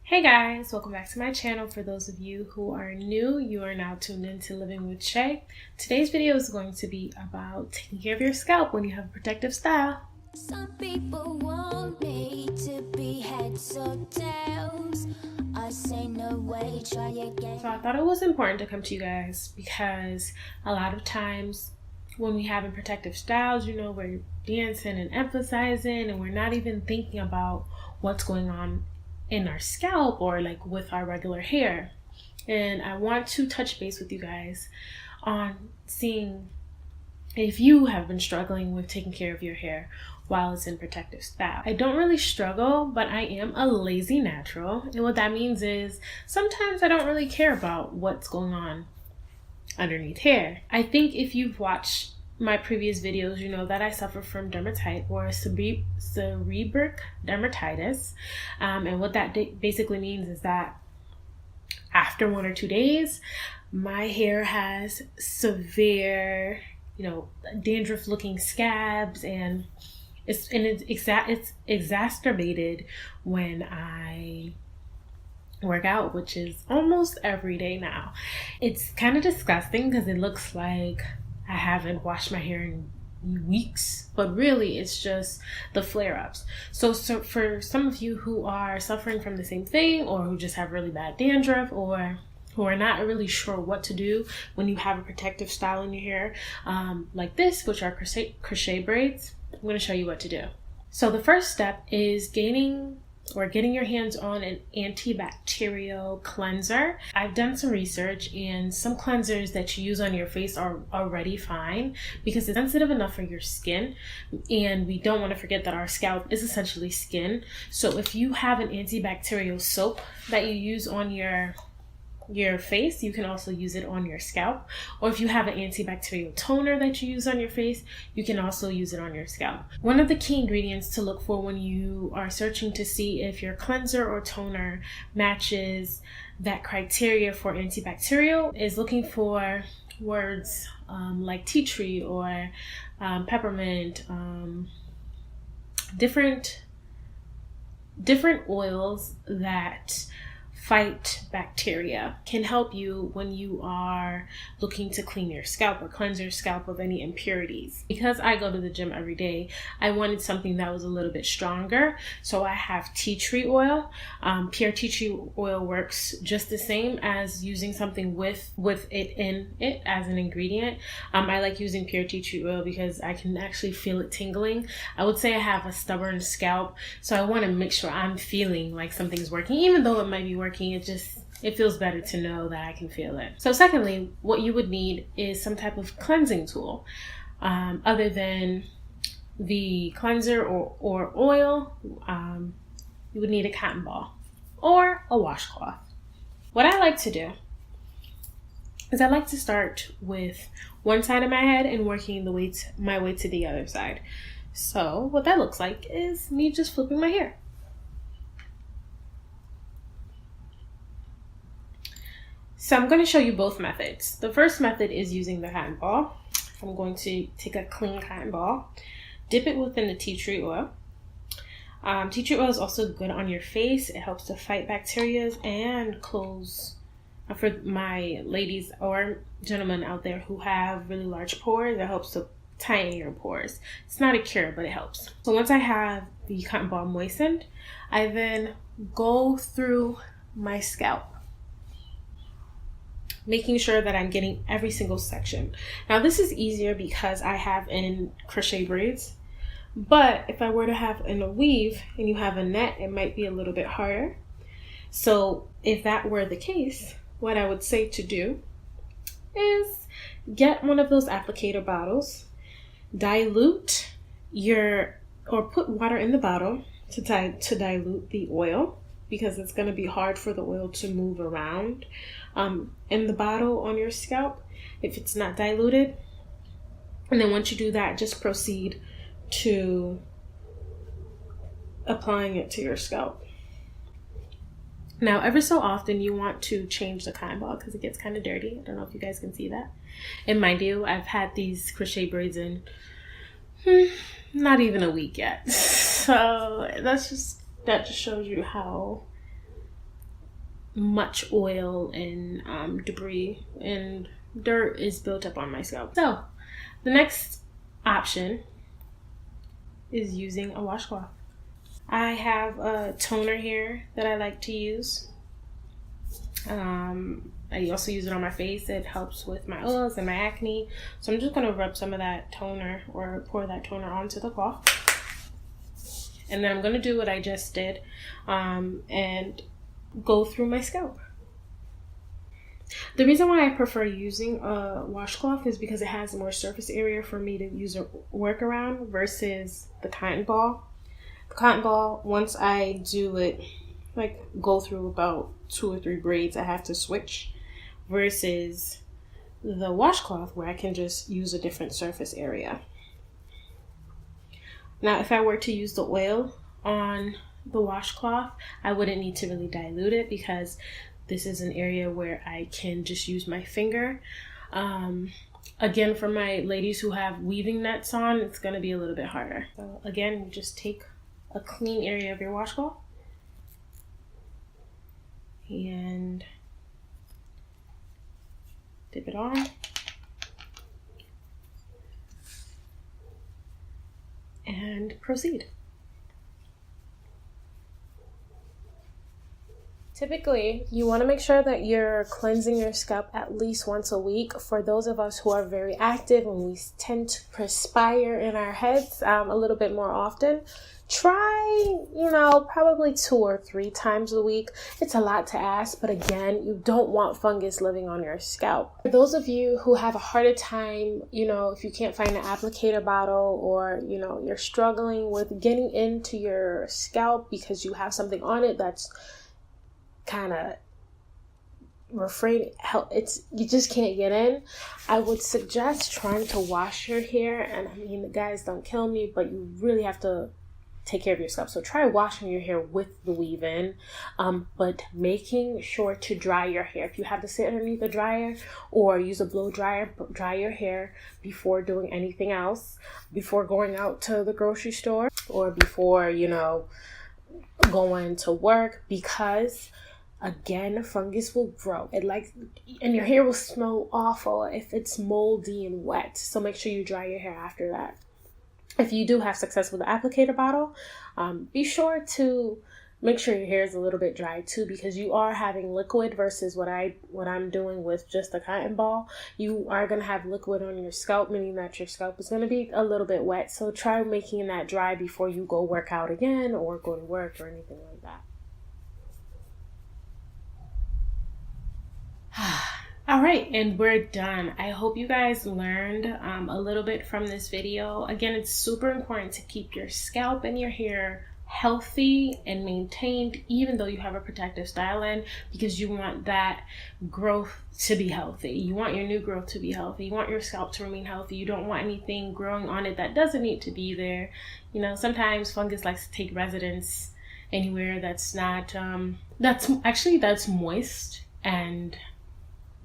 Hey guys, welcome back to my channel. For those of you who are new, you are now tuned into Living with Shea. Today's video is going to be about taking care of your scalp when you have a protective style. Some people want me to be heads or tails. I say no way, try again. So I thought it was important to come to you guys because a lot of times when we have protective styles, you know, we're dancing and emphasizing and we're not even thinking about what's going on in our scalp or like with our regular hair. And I want to touch base with you guys on seeing if you have been struggling with taking care of your hair while it's in protective style. I don't really struggle, but I am a lazy natural. And what that means is sometimes I don't really care about what's going on underneath hair. I think if you've watched my previous videos, you know that I suffer from dermatitis or seborrheic dermatitis. And what that basically means is that after 1 or 2 days, my hair has severe, dandruff looking scabs, and it's exacerbated when I work out, which is almost every day now. It's kind of disgusting because it looks like I haven't washed my hair in weeks, but really it's just the flare-ups. So for some of you who are suffering from the same thing, or who just have really bad dandruff, or who are not really sure what to do when you have a protective style in your hair, like this, which are crochet braids, I'm going to show you what to do. So the first step is getting your hands on an antibacterial cleanser. I've done some research, and some cleansers that you use on your face are already fine because it's sensitive enough for your skin, and we don't want to forget that our scalp is essentially skin. So if you have an antibacterial soap that you use on your face, you can also use it on your scalp. Or if you have an antibacterial toner that you use on your face, you can also use it on your scalp. One of the key ingredients to look for when you are searching to see if your cleanser or toner matches that criteria for antibacterial is looking for words like tea tree or peppermint, different oils that fight bacteria can help you when you are looking to clean your scalp or cleanse your scalp of any impurities. Because I go to the gym every day, I wanted something that was a little bit stronger. So I have tea tree oil. Pure tea tree oil works just the same as using something with it in it as an ingredient. I like using pure tea tree oil because I can actually feel it tingling. I would say I have a stubborn scalp, so I want to make sure I'm feeling like something's working, even though it might be working. It feels better to know that I can feel it. So secondly, what you would need is some type of cleansing tool. Other than the cleanser or oil, you would need a cotton ball or a washcloth. What I like to do is I like to start with one side of my head and working my way to the other side. So what that looks like is me just flipping my hair. So I'm going to show you both methods. The first method is using the cotton ball. I'm going to take a clean cotton ball, dip it within the tea tree oil. Tea tree oil is also good on your face. It helps to fight bacteria and close, for my ladies or gentlemen out there who have really large pores, it helps to tighten your pores. It's not a cure, but it helps. So once I have the cotton ball moistened, I then go through my scalp, making sure that I'm getting every single section. Now this is easier because I have in crochet braids, but if I were to have in a weave and you have a net, it might be a little bit harder. So if that were the case, what I would say to do is get one of those applicator bottles, dilute or put water in the bottle to dilute the oil, because it's going to be hard for the oil to move around in the bottle on your scalp if it's not diluted. And then once you do that, just proceed to applying it to your scalp. Now, every so often you want to change the cotton ball because it gets kind of dirty. I don't know if you guys can see that. And mind you, I've had these crochet braids in not even a week yet. So that just shows you how much oil and debris and dirt is built up on my scalp. So the next option is using a washcloth. I have a toner here that I like to use. I also use it on my face. It helps with my oils and my acne. So I'm just going to rub some of that toner or pour that toner onto the cloth. And then I'm going to do what I just did and go through my scalp. The reason why I prefer using a washcloth is because it has more surface area for me to use or work around versus the cotton ball. The cotton ball, once I do it, like go through about 2 or 3 braids, I have to switch, versus the washcloth where I can just use a different surface area. Now, if I were to use the oil on the washcloth, I wouldn't need to really dilute it because this is an area where I can just use my finger. Again, for my ladies who have weaving nets on, it's going to be a little bit harder. So again, you just take a clean area of your washcloth and dip it on. And proceed. Typically, you want to make sure that you're cleansing your scalp at least once a week. For those of us who are very active and we tend to perspire in our heads a little bit more often, try, probably 2 or 3 times a week. It's a lot to ask, but again, you don't want fungus living on your scalp. For those of you who have a harder time, if you can't find an applicator bottle, or, you're struggling with getting into your scalp because you have something on it that's kind of you just can't get in, I would suggest trying to wash your hair. And I mean, guys, don't kill me, but you really have to take care of your scalp. So try washing your hair with the weave in, but making sure to dry your hair. If you have to sit underneath a dryer or use a blow dryer, dry your hair before doing anything else, before going out to the grocery store, or before, going to work, because again, fungus will grow. And your hair will smell awful if it's moldy and wet. So make sure you dry your hair after that. If you do have success with the applicator bottle, be sure to make sure your hair is a little bit dry too, because you are having liquid versus what I'm doing with just a cotton ball. You are going to have liquid on your scalp, meaning that your scalp is going to be a little bit wet. So try making that dry before you go work out again or go to work or anything like that. All right, and we're done. I hope you guys learned a little bit from this video. Again, it's super important to keep your scalp and your hair healthy and maintained, even though you have a protective style in, because you want that growth to be healthy. You want your new growth to be healthy. You want your scalp to remain healthy. You don't want anything growing on it that doesn't need to be there. Sometimes fungus likes to take residence anywhere that's not, that's moist and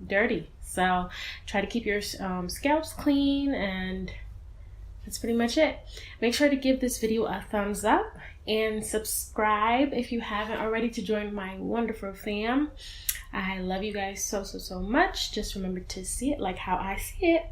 dirty. So try to keep your scalps clean, and that's pretty much it. Make sure to give this video a thumbs up and subscribe if you haven't already to join my wonderful fam. I love you guys so much. Just remember to see it like how I see it.